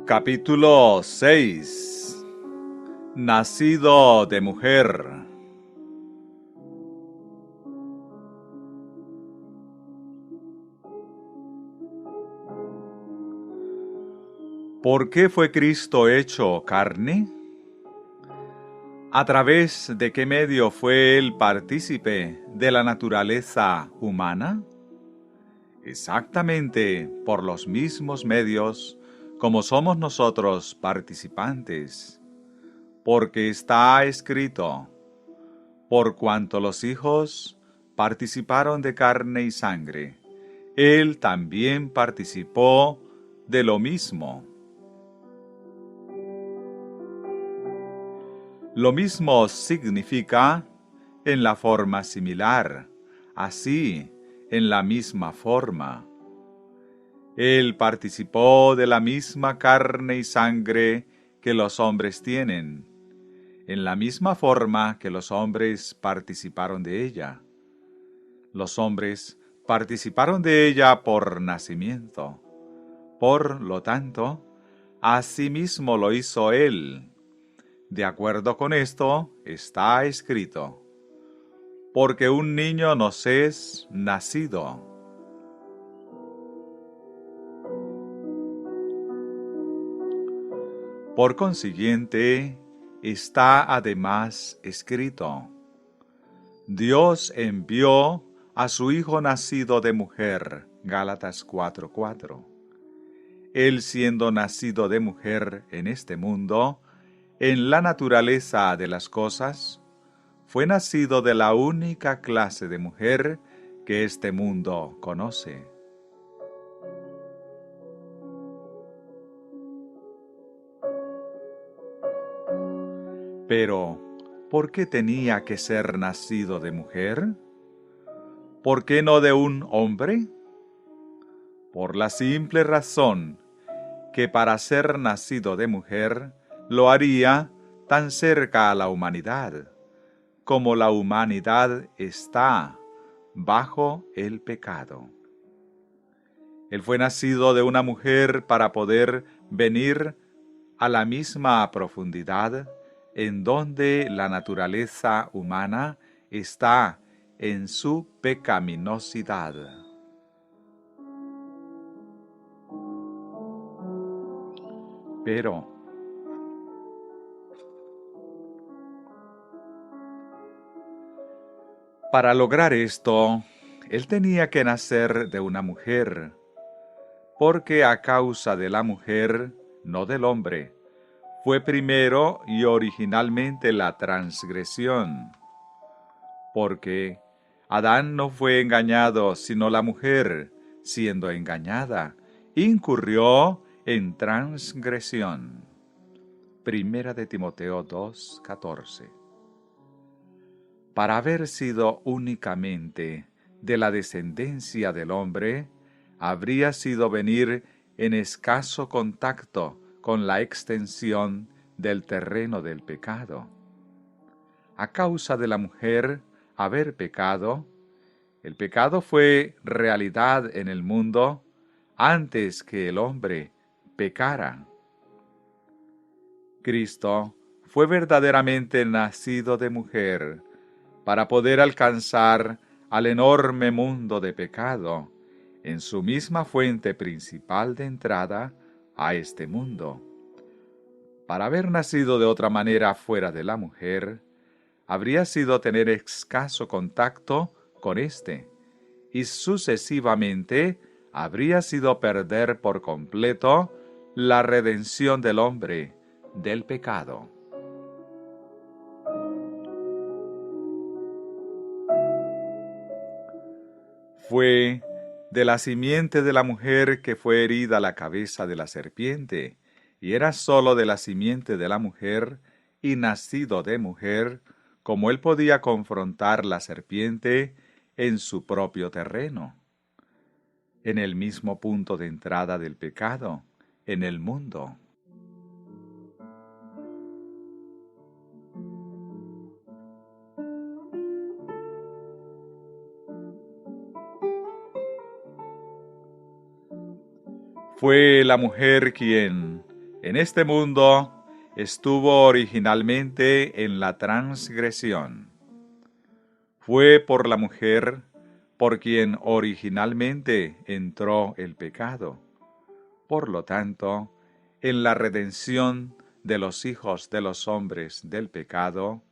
Capítulo 6. Nacido de mujer. ¿Por qué fue Cristo hecho carne? ¿A través de qué medio fue Él partícipe de la naturaleza humana? Exactamente por los mismos medios como somos nosotros participantes, porque está escrito: por cuanto los hijos participaron de carne y sangre, Él también participó de lo mismo. Lo mismo significa en la forma similar, así, en la misma forma. Él participó de la misma carne y sangre que los hombres tienen, en la misma forma que los hombres participaron de ella. Los hombres participaron de ella por nacimiento. Por lo tanto, asimismo lo hizo Él. De acuerdo con esto, está escrito: porque un niño nos es nacido. Por consiguiente, está además escrito: Dios envió a su Hijo nacido de mujer. Gálatas 4:4. Él, siendo nacido de mujer en este mundo, en la naturaleza de las cosas, fue nacido de la única clase de mujer que este mundo conoce. Pero, ¿por qué tenía que ser nacido de mujer? ¿Por qué no de un hombre? Por la simple razón que para ser nacido de mujer lo haría tan cerca a la humanidad, como la humanidad está bajo el pecado. Él fue nacido de una mujer para poder venir a la misma profundidad en donde la naturaleza humana está en su pecaminosidad. Pero, para lograr esto, él tenía que nacer de una mujer, porque a causa de la mujer, no del hombre, fue primero y originalmente la transgresión, porque Adán no fue engañado, sino la mujer, siendo engañada, incurrió en transgresión. Primera de Timoteo 2:14. Para haber sido únicamente de la descendencia del hombre, habría sido venir en escaso contacto con la extensión del terreno del pecado. A causa de la mujer haber pecado, el pecado fue realidad en el mundo antes que el hombre pecara. Cristo fue verdaderamente nacido de mujer para poder alcanzar al enorme mundo de pecado en su misma fuente principal de entrada a este mundo. Para haber nacido de otra manera fuera de la mujer, habría sido tener escaso contacto con éste, y sucesivamente habría sido perder por completo la redención del hombre del pecado. Fue de la simiente de la mujer que fue herida la cabeza de la serpiente, y era sólo de la simiente de la mujer y nacido de mujer, como él podía confrontar la serpiente en su propio terreno, en el mismo punto de entrada del pecado, en el mundo. Fue la mujer quien, en este mundo estuvo originalmente en la transgresión. Fue por la mujer por quien originalmente entró el pecado. Por lo tanto, en la redención de los hijos de los hombres del pecado,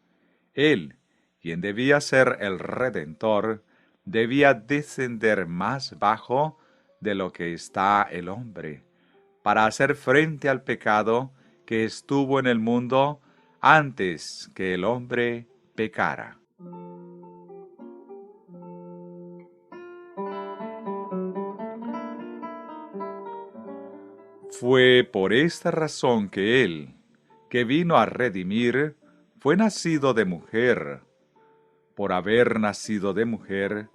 Él, quien debía ser el Redentor, debía descender más bajo de lo que está el hombre, para hacer frente al pecado que estuvo en el mundo antes que el hombre pecara. Fue por esta razón que Él, que vino a redimir, fue nacido de mujer. Por haber nacido de mujer,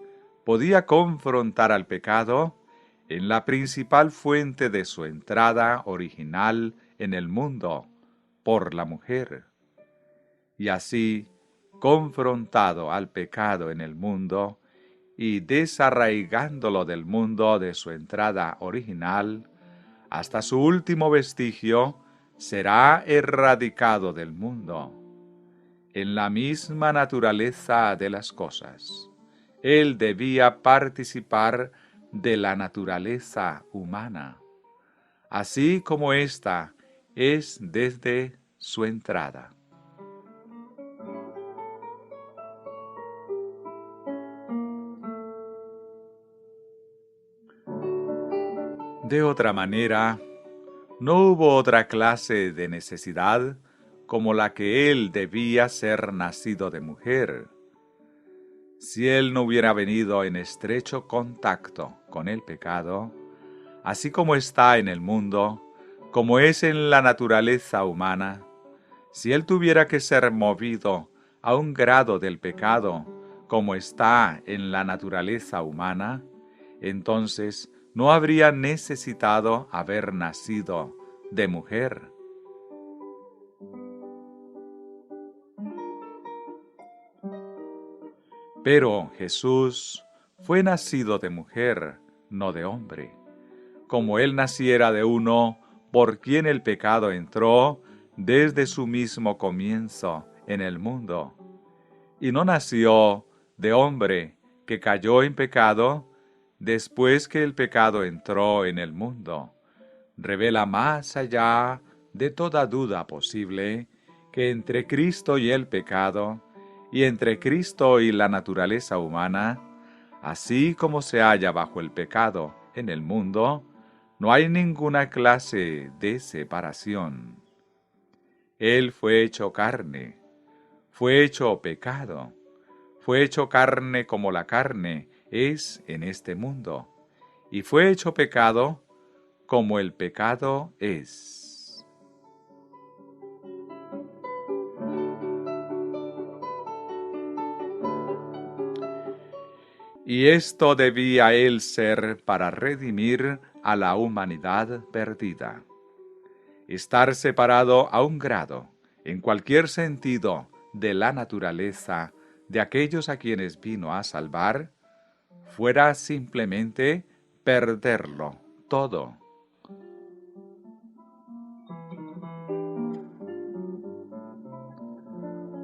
podía confrontar al pecado en la principal fuente de su entrada original en el mundo, por la mujer. Y así, confrontado al pecado en el mundo y desarraigándolo del mundo de su entrada original, hasta su último vestigio, será erradicado del mundo. En la misma naturaleza de las cosas, Él debía participar de la naturaleza humana, así como ésta es desde su entrada. De otra manera, no hubo otra clase de necesidad como la que Él debía ser nacido de mujer. Si Él no hubiera venido en estrecho contacto con el pecado, así como está en el mundo, como es en la naturaleza humana, si Él tuviera que ser movido a un grado del pecado, como está en la naturaleza humana, entonces no habría necesitado haber nacido de mujer. Pero Jesús fue nacido de mujer, no de hombre. Como Él naciera de uno por quien el pecado entró desde su mismo comienzo en el mundo, y no nació de hombre que cayó en pecado después que el pecado entró en el mundo, revela más allá de toda duda posible que entre Cristo y el pecado, y entre Cristo y la naturaleza humana, así como se halla bajo el pecado en el mundo, no hay ninguna clase de separación. Él fue hecho carne, fue hecho pecado, fue hecho carne como la carne es en este mundo, y fue hecho pecado como el pecado es. Y esto debía Él ser para redimir a la humanidad perdida. Estar separado a un grado, en cualquier sentido, de la naturaleza de aquellos a quienes vino a salvar, fuera simplemente perderlo todo.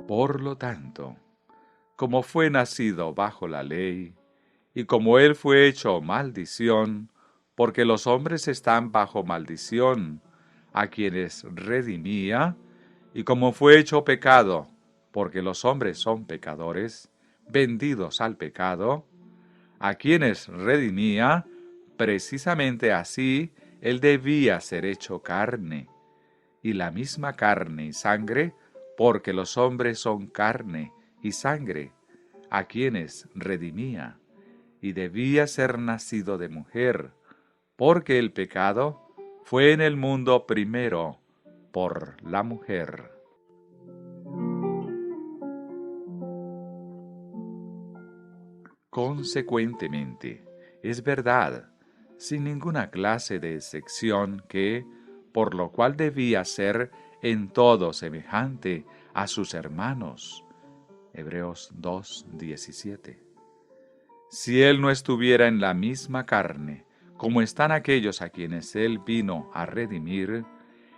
Por lo tanto, como fue nacido bajo la ley, y como Él fue hecho maldición, porque los hombres están bajo maldición, a quienes redimía, y como fue hecho pecado, porque los hombres son pecadores, vendidos al pecado, a quienes redimía, precisamente así Él debía ser hecho carne, y la misma carne y sangre, porque los hombres son carne y sangre, a quienes redimía, y debía ser nacido de mujer, porque el pecado fue en el mundo primero por la mujer. Consecuentemente, es verdad, sin ninguna clase de excepción que, por lo cual debía ser en todo semejante a sus hermanos. Hebreos 2:17. Si Él no estuviera en la misma carne, como están aquellos a quienes Él vino a redimir,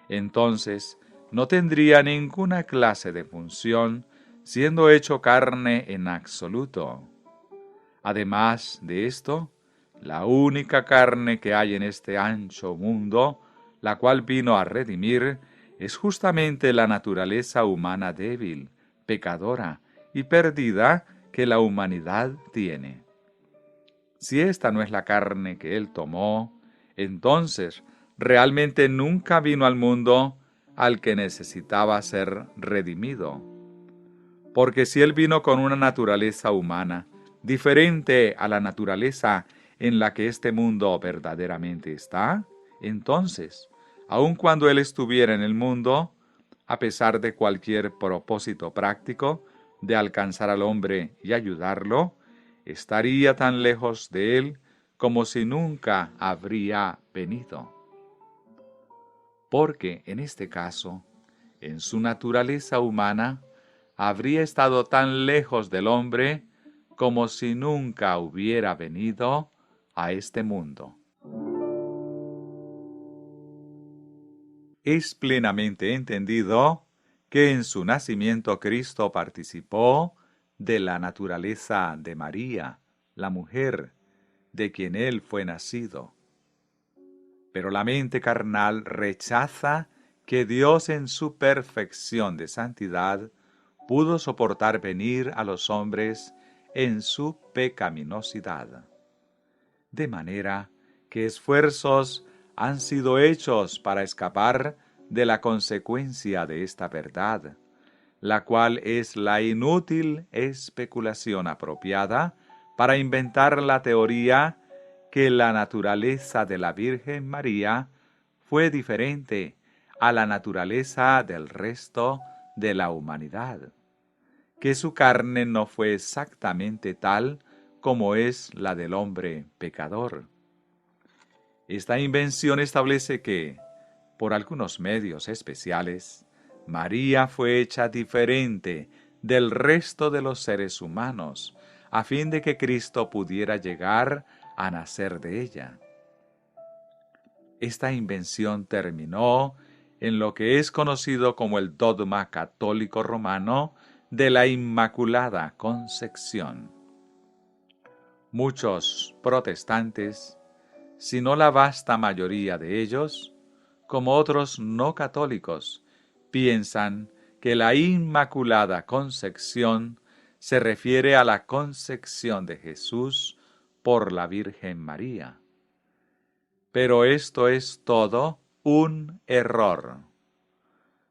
entonces no tendría ninguna clase de función, siendo hecho carne en absoluto. Además de esto, la única carne que hay en este ancho mundo, la cual vino a redimir, es justamente la naturaleza humana débil, pecadora y perdida que la humanidad tiene. Si esta no es la carne que Él tomó, entonces realmente nunca vino al mundo al que necesitaba ser redimido. Porque si Él vino con una naturaleza humana, diferente a la naturaleza en la que este mundo verdaderamente está, entonces, aun cuando Él estuviera en el mundo, a pesar de cualquier propósito práctico de alcanzar al hombre y ayudarlo, estaría tan lejos de Él como si nunca habría venido. Porque en este caso, en su naturaleza humana, habría estado tan lejos del hombre como si nunca hubiera venido a este mundo. Es plenamente entendido que en su nacimiento Cristo participó de la naturaleza de María, la mujer, de quien Él fue nacido. Pero la mente carnal rechaza que Dios en su perfección de santidad pudo soportar venir a los hombres en su pecaminosidad. De manera que esfuerzos han sido hechos para escapar de la consecuencia de esta verdad, la cual es la inútil especulación apropiada para inventar la teoría que la naturaleza de la Virgen María fue diferente a la naturaleza del resto de la humanidad, que su carne no fue exactamente tal como es la del hombre pecador. Esta invención establece que, por algunos medios especiales, María fue hecha diferente del resto de los seres humanos, a fin de que Cristo pudiera llegar a nacer de ella. Esta invención terminó en lo que es conocido como el dogma católico romano de la Inmaculada Concepción. Muchos protestantes, si no la vasta mayoría de ellos, como otros no católicos, piensan que la Inmaculada Concepción se refiere a la concepción de Jesús por la Virgen María. Pero esto es todo un error.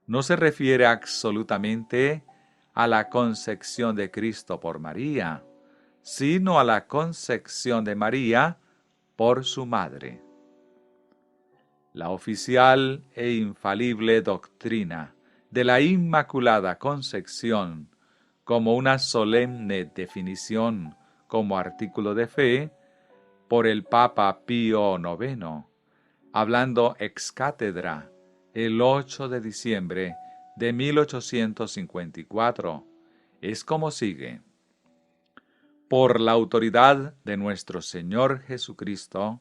No se refiere absolutamente a la concepción de Cristo por María, sino a la concepción de María por su madre. La oficial e infalible doctrina de la Inmaculada Concepción, como una solemne definición como artículo de fe, por el Papa Pío IX, hablando ex cátedra el 8 de diciembre de 1854, es como sigue. Por la autoridad de nuestro Señor Jesucristo,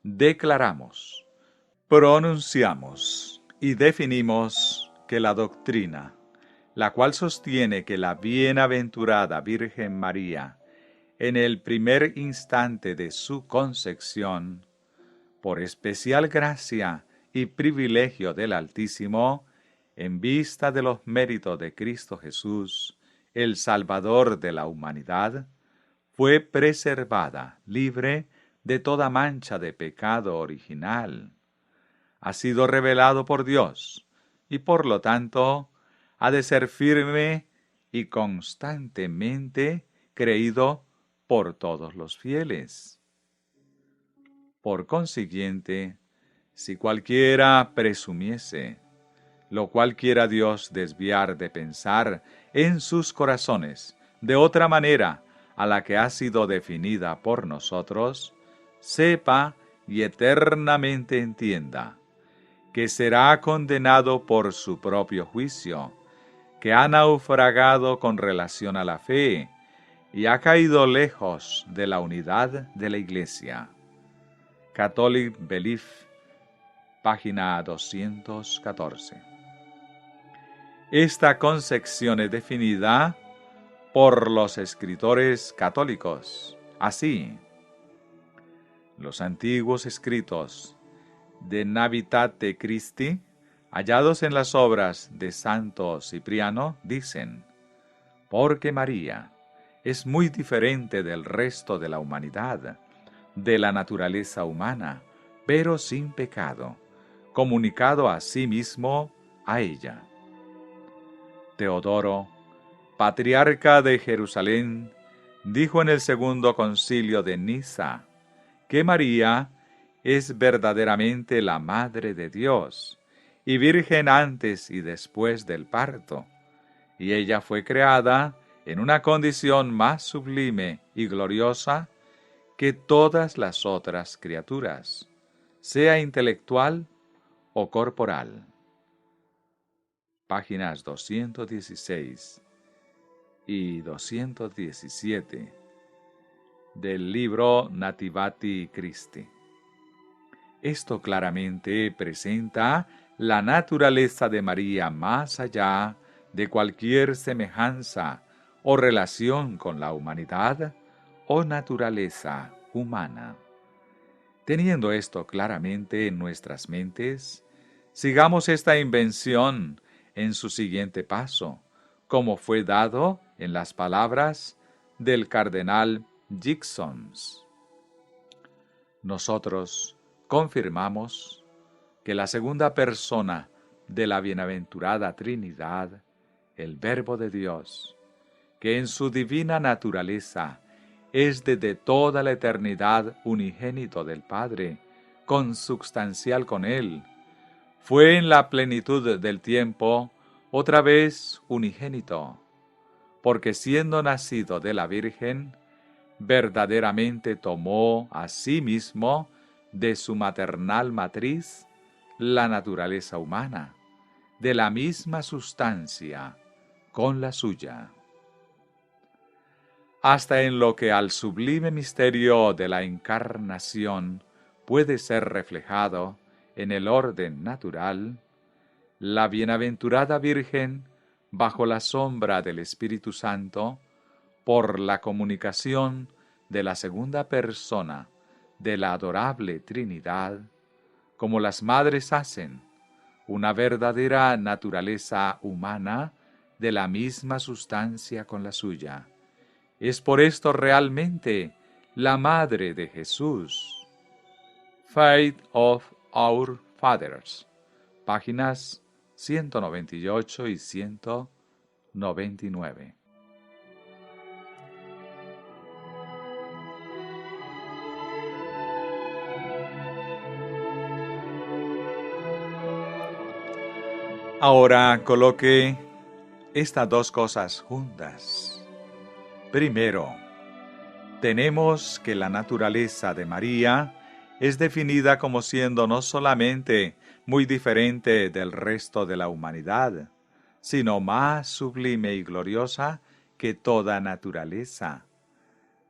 declaramos, pronunciamos y definimos que la doctrina, la cual sostiene que la bienaventurada Virgen María, en el primer instante de su concepción, por especial gracia y privilegio del Altísimo, en vista de los méritos de Cristo Jesús, el Salvador de la humanidad, fue preservada, libre de toda mancha de pecado original. Ha sido revelado por Dios y por lo tanto ha de ser firme y constantemente creído por todos los fieles. Por consiguiente, si cualquiera presumiese, lo cual quiera Dios desviar de pensar en sus corazones de otra manera a la que ha sido definida por nosotros, sepa y eternamente entienda que será condenado por su propio juicio, que ha naufragado con relación a la fe y ha caído lejos de la unidad de la Iglesia. Catholic Belief, página 214. Esta concepción es definida por los escritores católicos así: los antiguos escritos de Navitate Christi, hallados en las obras de Santo Cipriano, dicen: porque María es muy diferente del resto de la humanidad, de la naturaleza humana, pero sin pecado, comunicado a sí mismo a ella. Teodoro, patriarca de Jerusalén, dijo en el segundo concilio de Niza que María es verdaderamente la Madre de Dios y virgen antes y después del parto, y ella fue creada en una condición más sublime y gloriosa que todas las otras criaturas, sea intelectual o corporal. Páginas 216 y 217 del libro Nativati Christi. Esto claramente presenta la naturaleza de María más allá de cualquier semejanza o relación con la humanidad o naturaleza humana. Teniendo esto claramente en nuestras mentes, sigamos esta invención en su siguiente paso, como fue dado en las palabras del cardenal Jixons. Nosotros confirmamos que la segunda persona de la bienaventurada Trinidad, el Verbo de Dios, que en su divina naturaleza es desde toda la eternidad unigénito del Padre, consubstancial con Él, fue en la plenitud del tiempo otra vez unigénito, porque siendo nacido de la Virgen, verdaderamente tomó a sí mismo de su maternal matriz la naturaleza humana, de la misma sustancia con la suya. Hasta en lo que al sublime misterio de la encarnación puede ser reflejado en el orden natural, la bienaventurada Virgen, bajo la sombra del Espíritu Santo, por la comunicación de la segunda persona de la adorable Trinidad, como las madres hacen, una verdadera naturaleza humana de la misma sustancia con la suya. Es por esto realmente la Madre de Jesús. Faith of Our Fathers, páginas 198 y 199. Ahora coloque estas dos cosas juntas. Primero, tenemos que la naturaleza de María es definida como siendo no solamente muy diferente del resto de la humanidad, sino más sublime y gloriosa que toda naturaleza.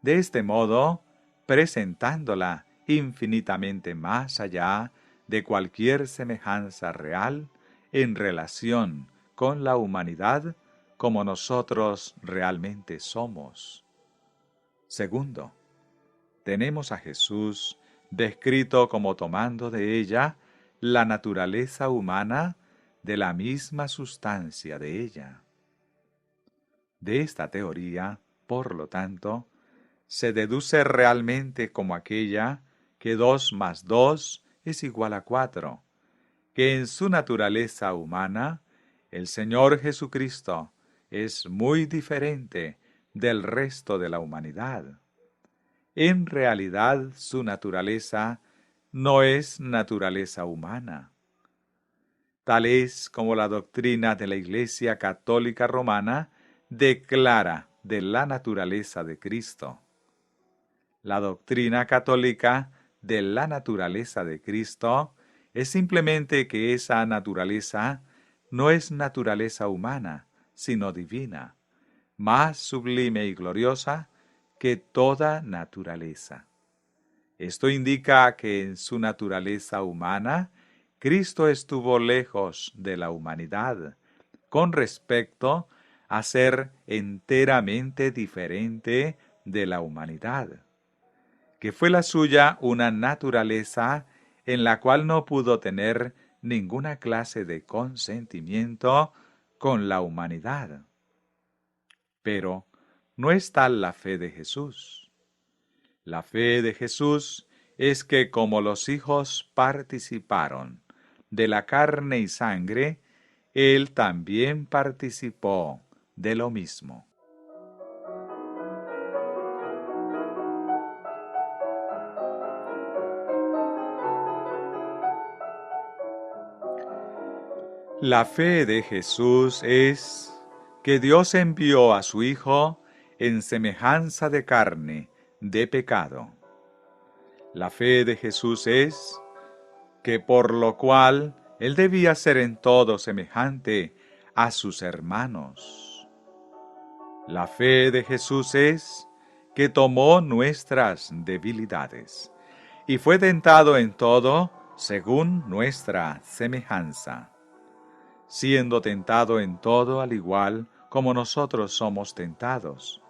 De este modo, presentándola infinitamente más allá de cualquier semejanza real en relación con la humanidad como nosotros realmente somos. Segundo, tenemos a Jesús descrito como tomando de ella la naturaleza humana de la misma sustancia de ella. De esta teoría, por lo tanto, se deduce realmente como aquella que 2 más 2 es igual a 4, que en su naturaleza humana, el Señor Jesucristo es muy diferente del resto de la humanidad. En realidad, su naturaleza no es naturaleza humana. Tal es como la doctrina de la Iglesia Católica Romana declara de la naturaleza de Cristo. La doctrina católica de la naturaleza de Cristo es simplemente que esa naturaleza no es naturaleza humana, sino divina, más sublime y gloriosa que toda naturaleza. Esto indica que en su naturaleza humana, Cristo estuvo lejos de la humanidad con respecto a ser enteramente diferente de la humanidad, que fue la suya una naturaleza en la cual no pudo tener ninguna clase de consentimiento con la humanidad. Pero no es tal la fe de Jesús. La fe de Jesús es que como los hijos participaron de la carne y sangre, Él también participó de lo mismo. La fe de Jesús es que Dios envió a su Hijo en semejanza de carne, de pecado. La fe de Jesús es que por lo cual Él debía ser en todo semejante a sus hermanos. La fe de Jesús es que tomó nuestras debilidades y fue tentado en todo según nuestra semejanza, siendo tentado en todo al igual como nosotros somos tentados.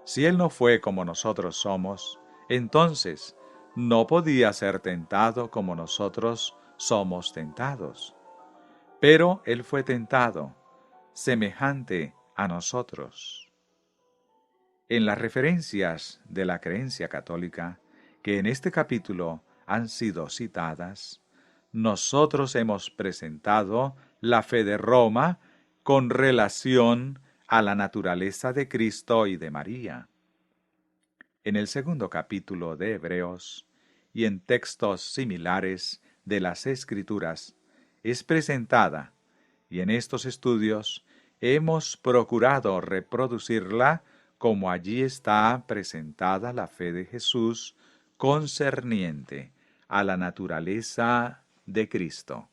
Si Él no fue como nosotros somos, entonces no podía ser tentado como nosotros somos tentados. Pero Él fue tentado, semejante a nosotros. En las referencias de la creencia católica, que en este capítulo han sido citadas, nosotros hemos presentado la fe de Roma con relación a la naturaleza de Cristo y de María. En el segundo capítulo de Hebreos y en textos similares de las Escrituras es presentada, y en estos estudios hemos procurado reproducirla como allí está presentada la fe de Jesús concerniente a la naturaleza de Cristo.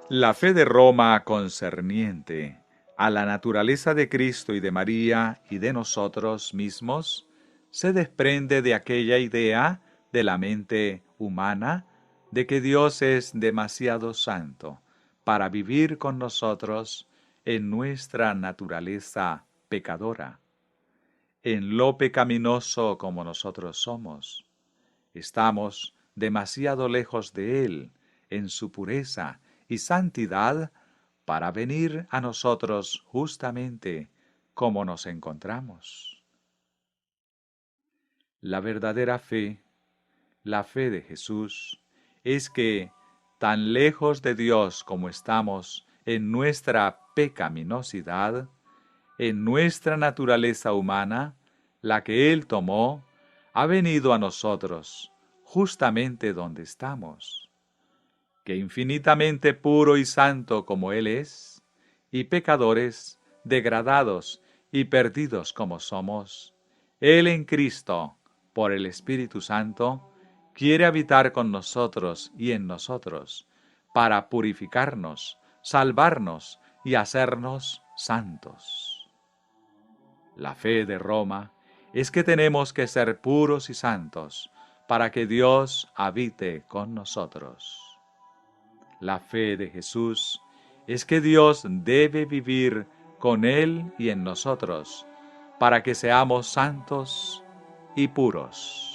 La fe de Roma concerniente a la naturaleza de Cristo y de María y de nosotros mismos se desprende de aquella idea de la mente humana de que Dios es demasiado santo para vivir con nosotros en nuestra naturaleza pecadora, en lo pecaminoso como nosotros somos. Estamos demasiado lejos de Él en su pureza y santidad para venir a nosotros justamente como nos encontramos. La verdadera fe, la fe de Jesús, es que, tan lejos de Dios como estamos en nuestra pecaminosidad, en nuestra naturaleza humana, la que Él tomó, ha venido a nosotros, justamente donde estamos, que infinitamente puro y santo como Él es, y pecadores, degradados y perdidos como somos, Él en Cristo, por el Espíritu Santo, quiere habitar con nosotros y en nosotros, para purificarnos, salvarnos y hacernos santos. La fe de Roma es que tenemos que ser puros y santos para que Dios habite con nosotros. La fe de Jesús es que Dios debe vivir con Él y en nosotros para que seamos santos y puros.